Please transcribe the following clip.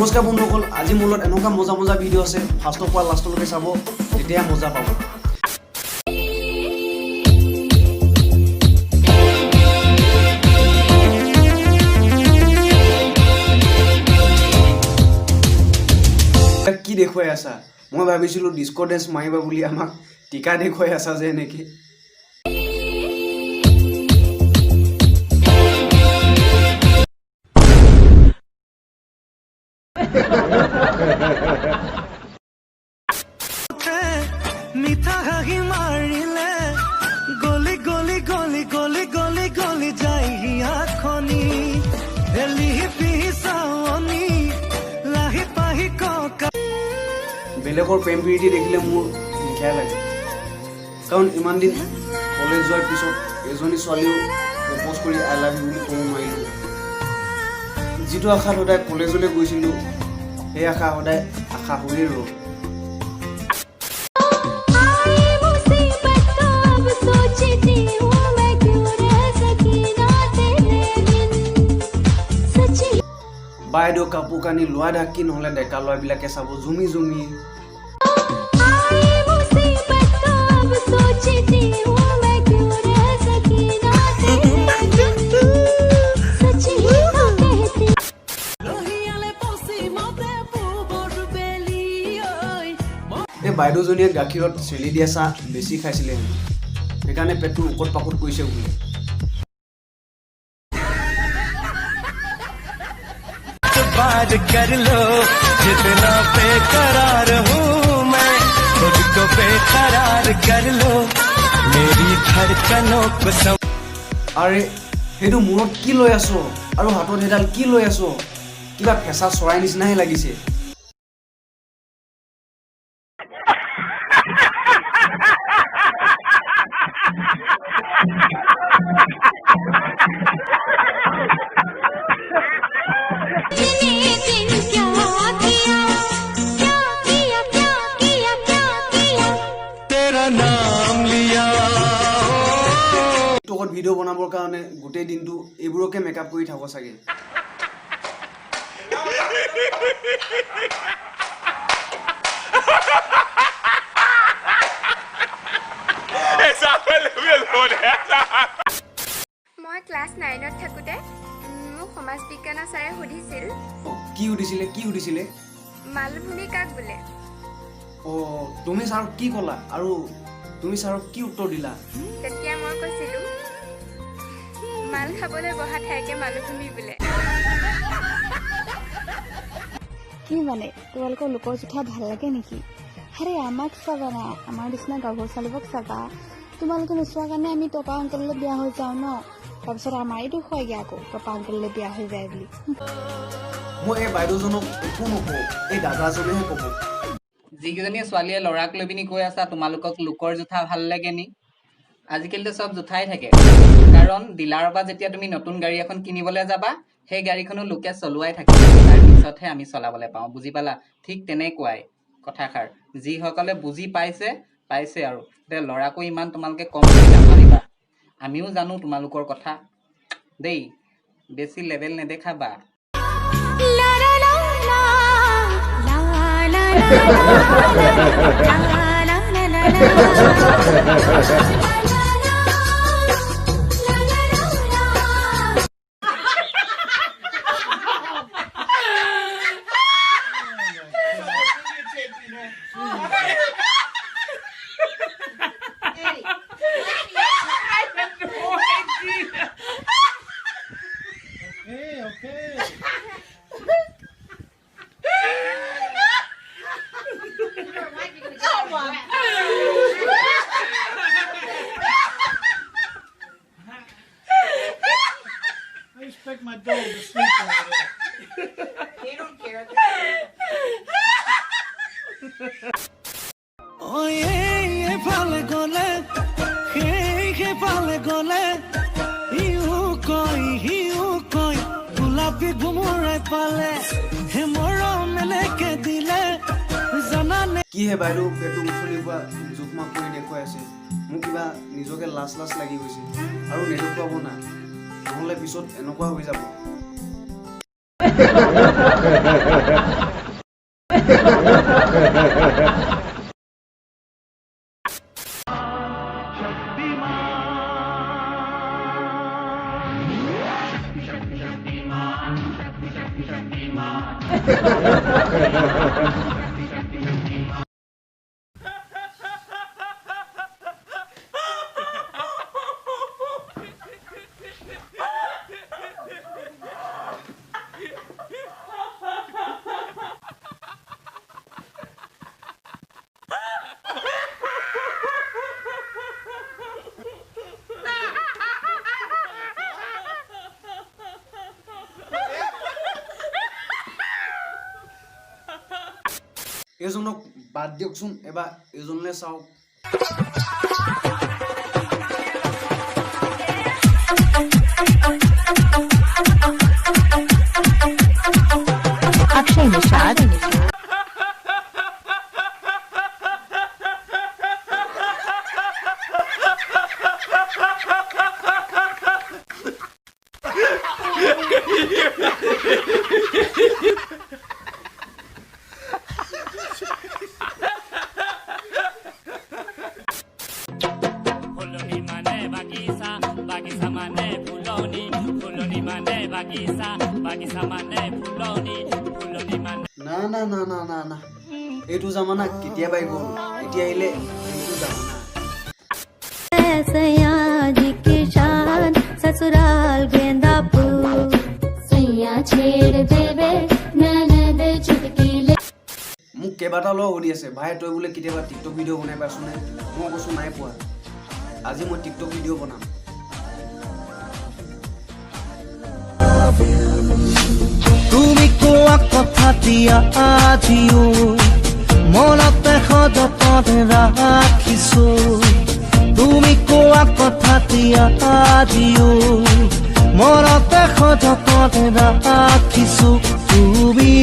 নমস্কাৰ বন্ধুসকল, আজি মোৰ লগত এনেকুৱা মজা মজা ভিডিঅ' আছে, ফাৰ্ষ্টৰ পৰা লাষ্টলৈকে চাব, তেতিয়া মজা পাব। কি দেখুৱাই আছা? মই ভাবিছিলোঁ ডিস্কো ডেন্স মাৰিবা বুলি, আমাক টিকা দেখুৱাই আছা যে এনেকে। মিঠা হাঁহি মাৰিলে গলি গলি গলি গলি গলি গলি যায় আখনি এলি পিছাৱনি লাহি পাহি ককা। বেলেগৰ প্ৰেম প্ৰীতি দেখিলে মোৰ নিখাই লাগে, কাৰণ ইমান দিন কলেজ যোৱাৰ পিছত এজনী ছোৱালীও প্ৰপ'জ কৰি আই লাভ ইউ বুলি ক'ব নোৱাৰিলোঁ। যিটো আশাত সদায় কলেজলৈ গৈছিলোঁ, সেই আশা সদায় আশা হৈয়ে ৰ'ল। বাইদেউ কাপোৰ কানি লোৱা ঢাকি, নহ'লে ডেকা ল'ৰাবিলাকে চাব জুমি জুমি। এই বাইদেউজনীয়ে গাখীৰত চেলি দিয়া চাহ বেছি খাইছিলে, সেইকাৰণে পেটটো উকত পাকত কৰিছে বোলে। बात कर लो जितना बेकरार हूँ मैं, खुद को बेकरार कर लो मेरी धड़कनों को सम। আৰে সেইটো মূৰত কি লৈ আছো আৰু হাতত এডাল কি লৈ আছো? কিবা ফেঁচা চৰাই নিচিনাহে লাগিছে। ভিডিঅ' বনাবৰ কাৰণে গোটেই দিনটো এইবোৰকে মেকআপ কৰি থাকো চাগে। মই ক্লাছ 9ত থাকোঁতে মোক সমাজ বিজ্ঞানৰ ছাৰে সুধিছিল। কি সুধিছিলে? মালভূমি কাক বোলে? তুমি ছাৰক কি ক'লা আৰু তুমি ছাৰক কি উত্তৰ দিলা? তেতিয়া মই কৈছিলোঁ, মাল খাবলৈ বহা ঠাইকে মালভূমি বোলে। কি মানে তোমালোকৰ লোকৰ জোঠা ভাল লাগে নেকি? আৰে আমাক চাবা না, আমাৰ নিচিনা গাভৰু ছোৱালীবোৰক চাবা। তোমালোকে নোচোৱাৰ কাৰণে আমি টপা অংকললৈ বিয়া হৈ যাওঁ ন, তাৰপিছত আমাৰে দুখ হয়গৈ আকৌ টপা অংকললৈ বিয়া হৈ যায় বুলি। মই এই বাইদেউজনক একো নকওঁ, এই দাদাজনেহে ক'ব। যিকেইজনী ছোৱালীয়ে ল'ৰাক লৈ পিনি কৈ আছা তোমালোকক লোকৰ জোঠা ভাল লাগে নি? আজিকালিতো চব জোঠাই থাকে, কাৰণ ডিলাৰৰ পৰা যেতিয়া তুমি নতুন গাড়ী এখন কিনিবলৈ যাবা, সেই গাড়ীখনো লোকে চলোৱাই থাকে, তাৰ পিছতহে আমি চলাবলৈ পাওঁ। বুজি পালা? ঠিক তেনেকুৱাই কথাষাৰ। যিসকলে বুজি পাইছে আৰু এতিয়া ল'ৰাকো ইমান তোমালোকে কম কৰি নাভাবিবা। আমিও জানো তোমালোকৰ কথা দেই, বেছি level নেদেখাবা। I expect my dog to sleep over there. You don't care. Oh yeah, pale gole, hey pale gole, you koi, gulabi gumurai pale, he moro meleke dile, zanane. কি হে বাইদেউ, পেটটো উঠলি পৰা জোখমাখ কৰি দেখুৱাই আছে। মোৰ কিবা নিজকে লাজ লাগি গৈছে, আৰু নেদেখুৱাব না, নহ'লে পিছত এনেকুৱা হৈ যাব। এজনক বাদ দিয়কচোন এবাৰ এজনলৈ চাওক अक्षय निषाद না না না না না না এইটো জামানা কেতিয়াবাই গ'ল এতিয়া আহিলে এইটো জামানা सयाजी की शान ससुराल गेंदा फूल सैया छेड़ देवे ननद चुटकी ले মোক কেইবাটাও লগ সুধি আছে ভাই তই বোলে কেতিয়াবা টিকটক ভিডিঅ' বনাই পাইছনে মই কৈছোঁ নাই পোৱা আজি মই টিকটক ভিডিঅ' বনাম তুমি কোৱা কথাটি আজিও মনতে সযতনে ৰাখিছো তুমি কোৱা কথাটি আজিও মনতে সযতনে ৰাখিছো তুমি